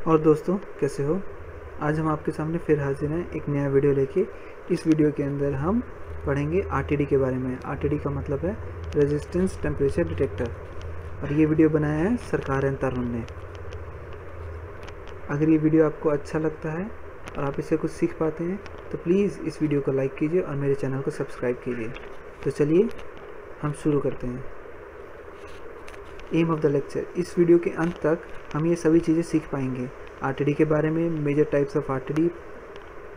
और दोस्तों कैसे हो। आज हम आपके सामने फिर हाजिर हैं एक नया वीडियो लेके। इस वीडियो के अंदर हम पढ़ेंगे आरटीडी के बारे में। आरटीडी का मतलब है रेजिस्टेंस टेम्परेचर डिटेक्टर, और ये वीडियो बनाया है सरकार एंड तरुण ने। अगर ये वीडियो आपको अच्छा लगता है और आप इससे कुछ सीख पाते हैं तो प्लीज़ इस वीडियो को लाइक कीजिए और मेरे चैनल को सब्सक्राइब कीजिए। तो चलिए हम शुरू करते हैं। एम ऑफ द लेक्चर, इस वीडियो के अंत तक हम ये सभी चीज़ें सीख पाएंगे। आरटीडी के बारे में, मेजर टाइप्स ऑफ आरटीडी,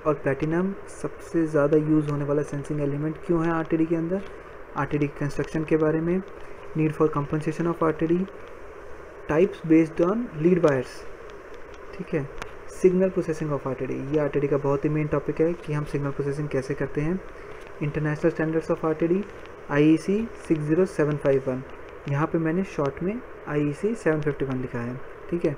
और प्लैटिनम सबसे ज़्यादा यूज़ होने वाला सेंसिंग एलिमेंट क्यों है आरटीडी के अंदर, आरटीडी कंस्ट्रक्शन के बारे में, need for compensation of RTD, types based on lead wires, ठीक है, सिग्नल प्रोसेसिंग ऑफ आरटीडी। ये आरटीडी का बहुत ही मेन टॉपिक है कि हम सिग्नल प्रोसेसिंग कैसे करते हैं। International standards of RTD IEC 60751, यहाँ पे मैंने शॉर्ट में IEC 751 लिखा है, ठीक है।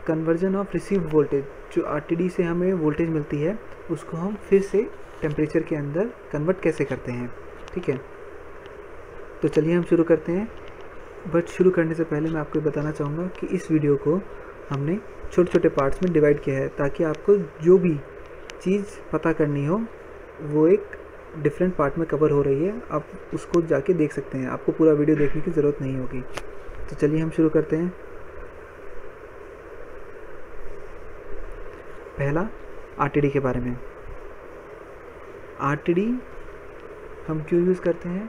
कन्वर्जन ऑफ रिसीव्ड वोल्टेज, जो आरटीडी से हमें वोल्टेज मिलती है उसको हम फिर से टेम्परेचर के अंदर कन्वर्ट कैसे करते हैं, ठीक है। तो चलिए हम शुरू करते हैं। बट शुरू करने से पहले मैं आपको बताना चाहूँगा कि इस वीडियो को हमने छोटे छोटे पार्ट्स में डिवाइड किया है ताकि आपको जो भी चीज़ पता करनी हो वो एक डिफरेंट पार्ट में कवर हो रही है, आप उसको जाके देख सकते हैं। आपको पूरा वीडियो देखने की ज़रूरत नहीं होगी। तो चलिए हम शुरू करते हैं। पहला, आरटीडी के बारे में। आरटीडी हम क्यों यूज़ करते हैं?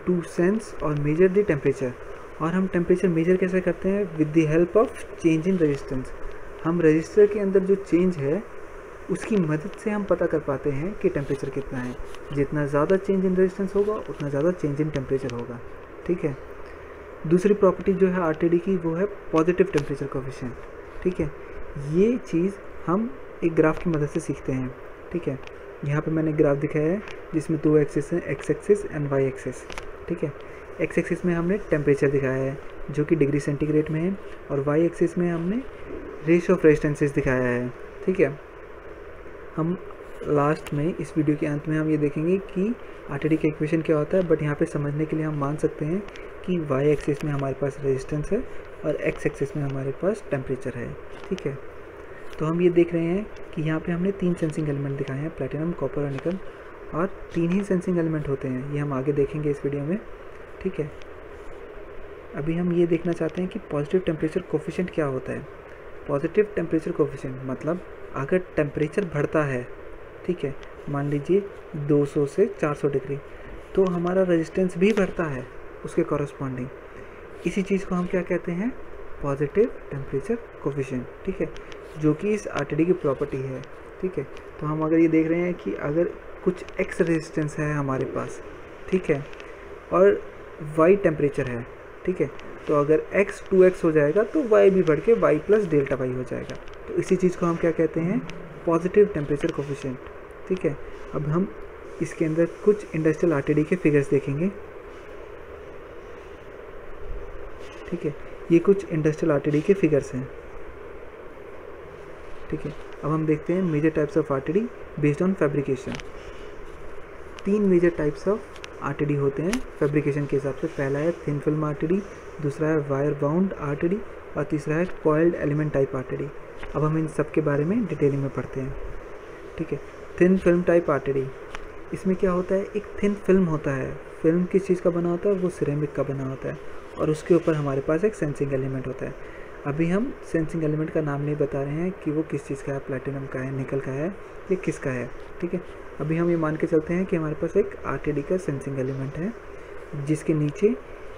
टू सेंस और मेजर द टेम्परेचर। और हम टेम्परेचर मेजर कैसे करते हैं? With the help of change in resistance. हम रजिस्टर के अंदर जो चेंज है उसकी मदद से हम पता कर पाते हैं कि टेम्परेचर कितना है। जितना ज़्यादा चेंज इन रेजिस्टेंस होगा उतना ज़्यादा चेंज इन टेम्परेचर होगा, ठीक है। दूसरी प्रॉपर्टी जो है आरटीडी की वो है पॉजिटिव टेम्परेचर कोएफिशिएंट, ठीक है। ये चीज़ हम एक ग्राफ की मदद से सीखते हैं, ठीक है। यहाँ पे मैंने ग्राफ दिखाया है जिसमें 2 एक्सिस हैं, X axis and Y axis, ठीक है। एक्स एक्सिस में हमने टेम्परेचर दिखाया है जो कि डिग्री सेंटीग्रेड में है, और वाई एक्सिस में हमने रेशियो ऑफ रेजिस्टेंसेस दिखाया है, ठीक है। हम लास्ट में इस वीडियो के अंत में हम ये देखेंगे कि आरटीडी का इक्वेशन क्या होता है, बट यहाँ पे समझने के लिए हम मान सकते हैं कि वाई एक्सिस में हमारे पास रेजिस्टेंस है और एक्स एक्सिस में हमारे पास टेम्परेचर है, ठीक है। तो हम ये देख रहे हैं कि यहाँ पे हमने 3 सेंसिंग एलिमेंट दिखाए हैं, प्लैटिनम, कॉपर और निकल, और 3 ही सेंसिंग एलिमेंट होते हैं। ये हम आगे देखेंगे इस वीडियो में, ठीक है। अभी हम ये देखना चाहते हैं कि पॉजिटिव टेम्परेचर कोएफिशिएंट क्या होता है। पॉजिटिव टेम्परेचर कोएफिशिएंट मतलब अगर टेम्परेचर बढ़ता है, ठीक है, मान लीजिए 200 से 400 डिग्री, तो हमारा रेजिस्टेंस भी बढ़ता है उसके कॉरस्पॉन्डिंग। इसी चीज़ को हम क्या कहते हैं? पॉजिटिव टेम्परेचर कोएफिशिएंट, ठीक है, जो कि इस आरटीडी की प्रॉपर्टी है, ठीक है। तो हम अगर ये देख रहे हैं कि अगर कुछ एक्स रेजिस्टेंस है हमारे पास, ठीक है, और वाई टेम्परेचर है, ठीक है, तो अगर x 2x हो जाएगा तो y भी बढ़ के y प्लस डेल्टा वाई हो जाएगा। तो इसी चीज़ को हम क्या कहते हैं? पॉजिटिव टेम्परेचर कोएफिशिएंट, ठीक है। अब हम इसके अंदर कुछ इंडस्ट्रियल आरटीडी के फिगर्स देखेंगे, ठीक है। ये कुछ इंडस्ट्रियल आरटीडी के फिगर्स हैं, ठीक है। अब हम देखते हैं major types of RTD based on fabrication. 3 major types of RTD होते हैं फैब्रिकेशन के हिसाब से। पहला है थिन फिल्म आरटीडी, दूसरा है वायर बाउंड आरटीडी, और तीसरा है कॉइल्ड एलिमेंट टाइप आरटीडी। अब हम इन सब के बारे में डिटेलिंग में पढ़ते हैं, ठीक है। थिन फिल्म टाइप आरटीडी, इसमें क्या होता है? एक थिन फिल्म होता है। फिल्म किस चीज़ का बना होता है? वो सिरेमिक का बना होता है, और उसके ऊपर हमारे पास एक सेंसिंग एलिमेंट होता है। अभी हम सेंसिंग एलिमेंट का नाम नहीं बता रहे हैं कि वो किस चीज़ का है, प्लैटिनम का है, निकल का है, या किसका है, ठीक है। अभी हम ये मान के चलते हैं कि हमारे पास एक आरटीडी का सेंसिंग एलिमेंट है जिसके नीचे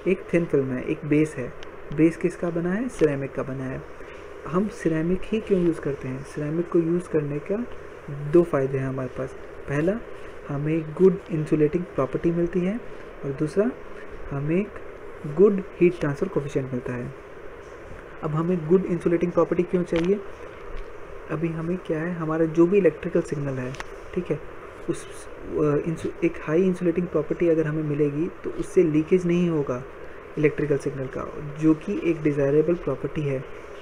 एक थिन फिल्म है, एक बेस है। बेस किसका बना है? सिरेमिक का बना है। हम सिरेमिक ही क्यों यूज़ करते हैं? सिरेमिक को यूज़ करने का 2 फ़ायदे हैं हमारे पास। पहला, हमें गुड इंसुलेटिंग प्रॉपर्टी मिलती है, और दूसरा, हमें एक गुड हीट ट्रांसफ़र कोएफिशिएंट मिलता है। अब हमें गुड इंसुलेटिंग प्रॉपर्टी क्यों चाहिए? अभी हमें क्या है, हमारा जो भी इलेक्ट्रिकल सिग्नल है, ठीक है, उस एक हाई इंसुलेटिंग प्रॉपर्टी अगर हमें मिलेगी तो उससे लीकेज नहीं होगा इलेक्ट्रिकल सिग्नल का, जो कि एक डिज़ायरेबल प्रॉपर्टी है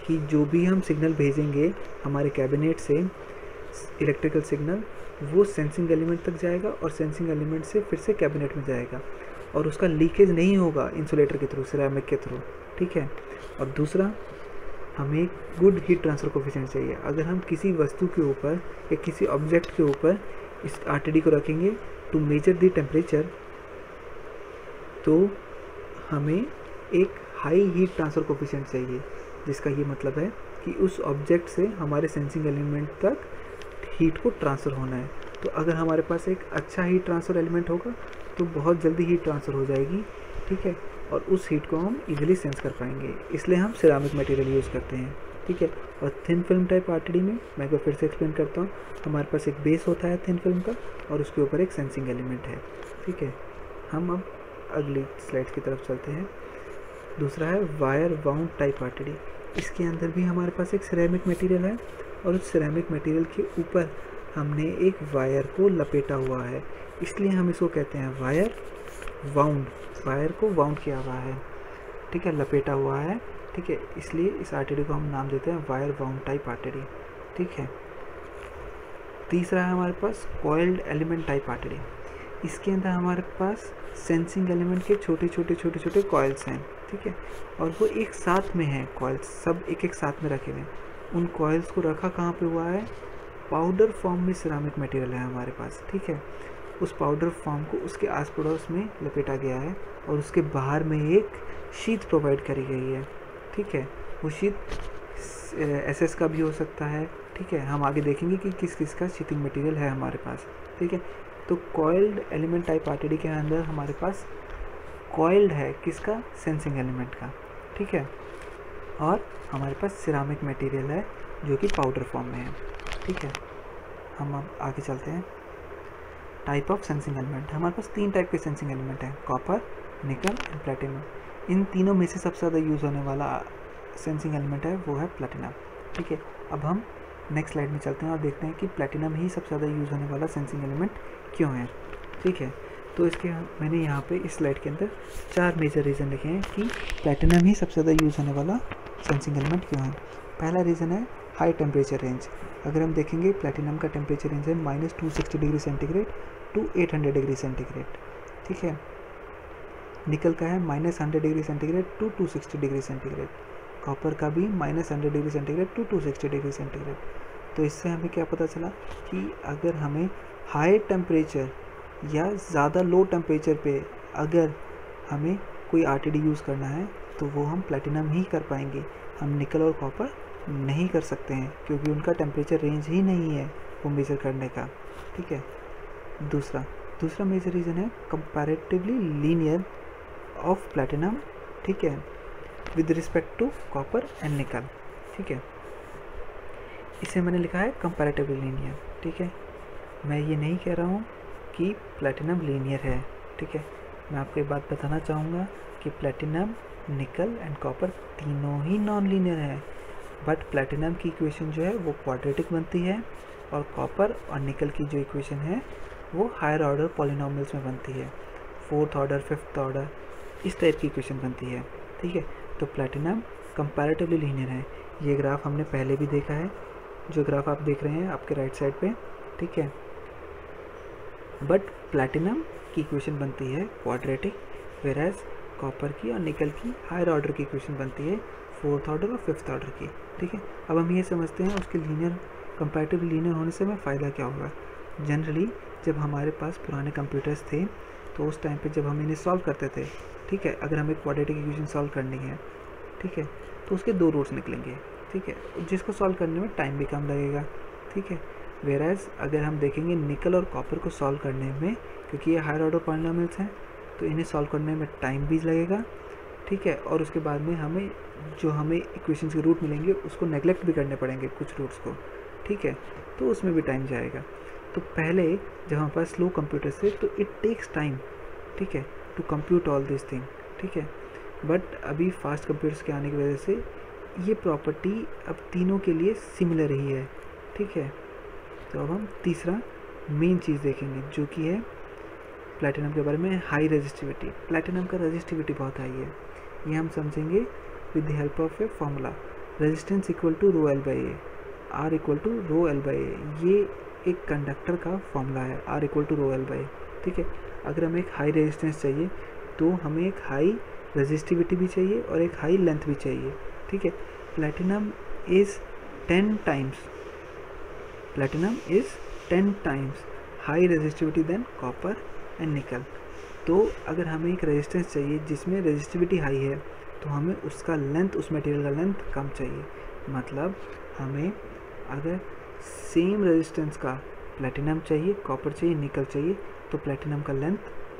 कि जो भी हम सिग्नल भेजेंगे हमारे कैबिनेट से, इलेक्ट्रिकल सिग्नल, वो सेंसिंग एलिमेंट तक जाएगा और सेंसिंग एलिमेंट से फिर से कैबिनेट में जाएगा, और उसका लीकेज नहीं होगा इंसुलेटर के थ्रू, सिरेमिक के थ्रू, ठीक है। और दूसरा, हमें एक गुड हीट ट्रांसफ़र कोफिशिएंट चाहिए। अगर हम किसी वस्तु के ऊपर या किसी ऑब्जेक्ट के ऊपर इस RTD को रखेंगे टू मेजर द टेम्परेचर, तो हमें एक हाई हीट ट्रांसफ़र कोफिशिएंट चाहिए, जिसका ये मतलब है कि उस ऑब्जेक्ट से हमारे सेंसिंग एलिमेंट तक हीट को ट्रांसफ़र होना है। तो अगर हमारे पास एक अच्छा हीट ट्रांसफ़र एलिमेंट होगा तो बहुत जल्दी हीट ट्रांसफ़र हो जाएगी, ठीक है, और उस हीट को हम इजीली सेंस कर पाएंगे। इसलिए हम सिरामिक मटेरियल यूज़ करते हैं, ठीक है। और थिन फिल्म टाइप RTD में मैं एक बार फिर से एक्सप्लेन करता हूँ, हमारे पास एक बेस होता है थिन फिल्म का और उसके ऊपर एक सेंसिंग एलिमेंट है, ठीक है। हम अब अगली स्लाइड्स की तरफ चलते हैं। दूसरा है वायर वाउंड टाइप RTD। इसके अंदर भी हमारे पास एक सिरेमिक मटेरियल है और उस सिरेमिक मटेरियल के ऊपर हमने एक वायर को लपेटा हुआ है, इसलिए हम इसको कहते हैं वायर वाउंड। वायर को वाउंड किया हुआ है, ठीक है, लपेटा हुआ है, ठीक है, इसलिए इस RTD को हम नाम देते हैं वायर वाउंड टाइप RTD, ठीक है। तीसरा है हमारे पास कॉइल्ड एलिमेंट टाइप RTD। इसके अंदर हमारे पास सेंसिंग एलिमेंट के छोटे छोटे कॉइल्स हैं, ठीक है, और वो एक साथ में हैं, कॉइल्स सब एक एक साथ में रखे हुए हैं। उन कॉइल्स को रखा कहाँ पे हुआ है, पाउडर फॉर्म में सिरामिक मटेरियल है हमारे पास, ठीक है। उस पाउडर फॉर्म को उसके आस पड़ोस में लपेटा गया है और उसके बाहर में एक शीट प्रोवाइड करी गई है, ठीक है। वो शीट SS का भी हो सकता है, ठीक है, हम आगे देखेंगे कि किस किस का शीटिंग मटेरियल है हमारे पास, ठीक है। तो कॉइल्ड एलिमेंट टाइप RTD के अंदर हमारे पास कॉइल्ड है किसका, सेंसिंग एलिमेंट का, ठीक है, और हमारे पास सिरामिक मटेरियल है जो कि पाउडर फॉर्म में है, ठीक है। हम अब आगे चलते हैं। टाइप ऑफ सेंसिंग एलिमेंट, हमारे पास 3 टाइप के सेंसिंग एलिमेंट हैं, कॉपर, निकल एंड प्लेटिनम। इन तीनों में से सबसे ज़्यादा यूज़ होने वाला सेंसिंग एलिमेंट है वो है प्लेटिनम, ठीक है। अब हम नेक्स्ट स्लाइड में चलते हैं और देखते हैं कि प्लेटिनम ही सबसे ज़्यादा यूज़ होने वाला सेंसिंग एलिमेंट क्यों है, ठीक है। तो इसके मैंने यहाँ पे इस स्लाइड के अंदर 4 मेजर रीज़न लिखे हैं कि प्लेटिनम ही सबसे ज़्यादा यूज़ होने वाला सेंसिंग एलिमेंट क्यों है। पहला रीज़न है हाई टेम्परेचर रेंज। अगर हम देखेंगे प्लेटिनम का टेम्परेचर रेंज है -260 degree centigrade to 800 degree centigrade, ठीक है। निकल का है -100 degree centigrade to 260 degree centigrade. Copper का भी -100 degree centigrade to 260 degree centigrade. तो इससे हमें क्या पता चला कि अगर हमें हाई टेम्परेचर या ज़्यादा लो टेम्परेचर पे अगर हमें कोई RTD यूज़ करना है तो वो हम प्लेटिनम ही कर पाएंगे, हम निकल और कॉपर नहीं कर सकते हैं क्योंकि उनका टेम्परेचर रेंज ही नहीं है वो मेज़र करने का, ठीक है। दूसरा मेजर रीज़न है कंपैरेटिवली लीनियर ऑफ प्लेटिनम, ठीक है, with respect to copper and nickel, ठीक है। इसे मैंने लिखा है कंपैरेटिवली लीनियर, ठीक है। मैं ये नहीं कह रहा हूँ कि प्लेटिनम लीनियर है, ठीक है। मैं आपको एक बात बताना चाहूँगा कि प्लेटिनम, निकल एंड कॉपर तीनों ही नॉन लीनियर है, बट प्लेटिनम की इक्वेशन जो है वो क्वाड्रेटिक बनती है और कॉपर और निकल की जो इक्वेशन है वो हायर ऑर्डर पॉलिनोमियल्स में बनती है, 4th ऑर्डर 5th ऑर्डर इस टाइप की इक्वेशन बनती है, ठीक है। तो प्लेटिनम कंपैरेटिवली लीनियर है। ये ग्राफ हमने पहले भी देखा है, जो ग्राफ आप देख रहे हैं आपके राइट साइड पे, ठीक है। बट प्लेटिनम की इक्वेशन बनती है क्वाड्रेटिक, वेराज कॉपर की और निकल की हायर ऑर्डर की इक्वेशन बनती है 4th ऑर्डर और 5th ऑर्डर की, ठीक है। अब हम ये समझते हैं उसके लीनियर कंपैरेटिवली लीनियर होने से हमें फ़ायदा क्या होगा। जनरली जब हमारे पास पुराने कंप्यूटर्स थे तो उस टाइम पे जब हम इन्हें सॉल्व करते थे, ठीक है, अगर हमें क्वाड्रेटिक इक्वेशन सॉल्व करनी है, ठीक है, तो उसके 2 रूट्स निकलेंगे, ठीक है, जिसको सॉल्व करने में टाइम भी कम लगेगा, ठीक है। वेराज अगर हम देखेंगे निकल और कॉपर को सॉल्व करने में, क्योंकि ये हायर ऑर्डर पॉलिनोमियल्स हैं तो इन्हें सॉल्व करने में टाइम भी लगेगा, ठीक है, और उसके बाद में हमें इक्वेशंस के रूट मिलेंगे उसको नेगलेक्ट भी करने पड़ेंगे कुछ रूट्स को, ठीक है, तो उसमें भी टाइम जाएगा। तो पहले जब हमारे पास स्लो कंप्यूटर्स थे तो इट टेक्स टाइम, ठीक है, to compute all this thing, ठीक है। बट अभी फास्ट कंप्यूटर्स के आने की वजह से ये प्रॉपर्टी अब तीनों के लिए सिमिलर ही है, ठीक है। तो अब हम तीसरा मेन चीज़ देखेंगे जो कि है प्लैटिनम के बारे में, हाई रेजिस्टिविटी। प्लैटिनम का रेजिस्टिविटी बहुत हाई है, ये हम समझेंगे with the help of a formula, resistance equal to rho L by A, R equal to rho L by A. ये एक कंडक्टर का फॉर्मूला है, R equal to rho L by, ठीक है। अगर हमें एक हाई रेजिस्टेंस चाहिए तो हमें एक हाई रेजिस्टिविटी भी चाहिए और एक हाई लेंथ भी चाहिए, ठीक है। Platinum is 10 times high resistivity than copper and निकल। तो अगर हमें एक रेजिस्टेंस चाहिए जिसमें रेजिस्टिविटी हाई है, तो हमें उसका लेंथ, उस मटेरियल का लेंथ कम चाहिए। मतलब हमें अगर सेम रेजिस्टेंस का प्लेटिनम चाहिए, कॉपर चाहिए, निकल चाहिए, तो प्लेटिनम का लेंथ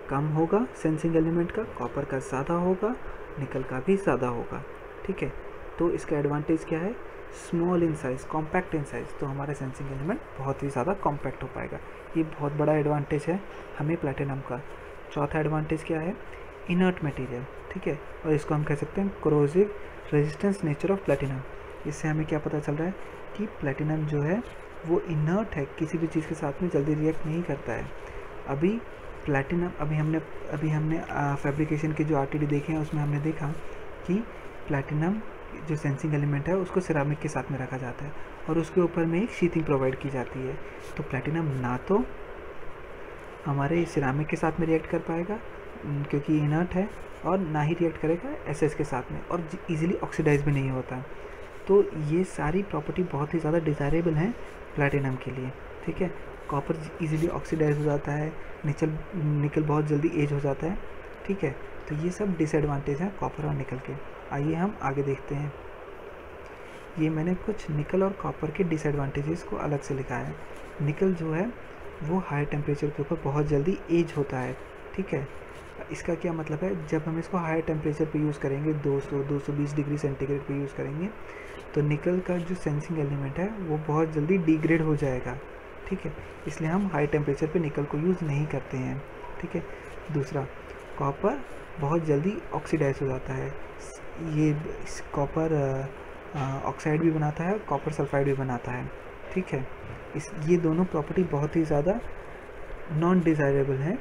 कम होगा सेंसिंग एलिमेंट का, कॉपर का ज़्यादा होगा, निकल का भी ज़्यादा होगा। ठीक है, तो इसका एडवांटेज क्या है? Small in size, compact in size, तो हमारा सेंसिंग एलिमेंट बहुत ही ज़्यादा कॉम्पैक्ट हो पाएगा। ये बहुत बड़ा एडवांटेज है हमें प्लेटिनम का। चौथा एडवांटेज क्या है? Inert material. ठीक है, और इसको हम कह सकते हैं corrosive resistance nature of platinum. इससे हमें क्या पता चल रहा है कि प्लेटिनम जो है वो इनर्ट है, किसी भी चीज़ के साथ में जल्दी रिएक्ट नहीं करता है। अभी प्लेटिनम, अभी हमने फैब्रिकेशन के जो आरटीडी देखे हैं उसमें हमने देखा कि प्लेटिनम जो सेंसिंग एलिमेंट है उसको सिरामिक के साथ में रखा जाता है और उसके ऊपर में एक शीथिंग प्रोवाइड की जाती है। तो प्लेटिनम ना तो हमारे सिरामिक के साथ में रिएक्ट कर पाएगा क्योंकि इनर्ट है, और ना ही रिएक्ट करेगा एसएस के साथ में, और इजीली ऑक्सीडाइज भी नहीं होता। तो ये सारी प्रॉपर्टी बहुत ही ज़्यादा डिज़ायरेबल हैं प्लैटिनम के लिए। ठीक है, कॉपर इजीली ऑक्सीडाइज हो जाता है, निकल बहुत जल्दी एज हो जाता है। ठीक है, तो ये सब डिसएडवांटेज हैं कॉपर और निकल के। आइए हम आगे देखते हैं। ये मैंने कुछ निकल और कॉपर के डिसएडवांटेजेस को अलग से लिखा है। निकल जो है वो हाई टेम्परेचर के ऊपर बहुत जल्दी एज होता है। ठीक है, इसका क्या मतलब है? जब हम इसको हाई टेम्परेचर पे यूज़ करेंगे, 200-220 डिग्री सेंटीग्रेड पे यूज़ करेंगे, तो निकल का जो सेंसिंग एलिमेंट है वो बहुत जल्दी डिग्रेड हो जाएगा। ठीक है, इसलिए हम हाई टेम्परेचर पे निकल को यूज़ नहीं करते हैं। ठीक है, दूसरा, कॉपर बहुत जल्दी ऑक्सीडाइज हो जाता है। ये कॉपर ऑक्साइड भी बनाता है, कॉपर सल्फाइड भी बनाता है। ठीक है, ये दोनों प्रॉपर्टी बहुत ही ज़्यादा नॉन डिज़ायरेबल हैं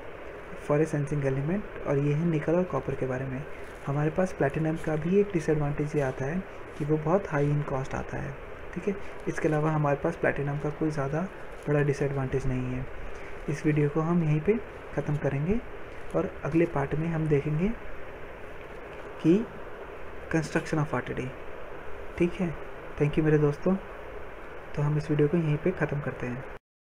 फॉर ए सेंसिंग एलिमेंट, और ये है निकल और कॉपर के बारे में। हमारे पास प्लैटिनम का भी एक डिसएडवांटेज ये आता है कि वो बहुत हाई इन कॉस्ट आता है। ठीक है, इसके अलावा हमारे पास प्लैटिनम का कोई ज़्यादा बड़ा डिसएडवांटेज नहीं है। इस वीडियो को हम यहीं पे ख़त्म करेंगे और अगले पार्ट में हम देखेंगे कि कंस्ट्रक्शन ऑफ आरटीडी। ठीक है, थैंक यू मेरे दोस्तों। तो हम इस वीडियो को यहीं पे ख़त्म करते हैं।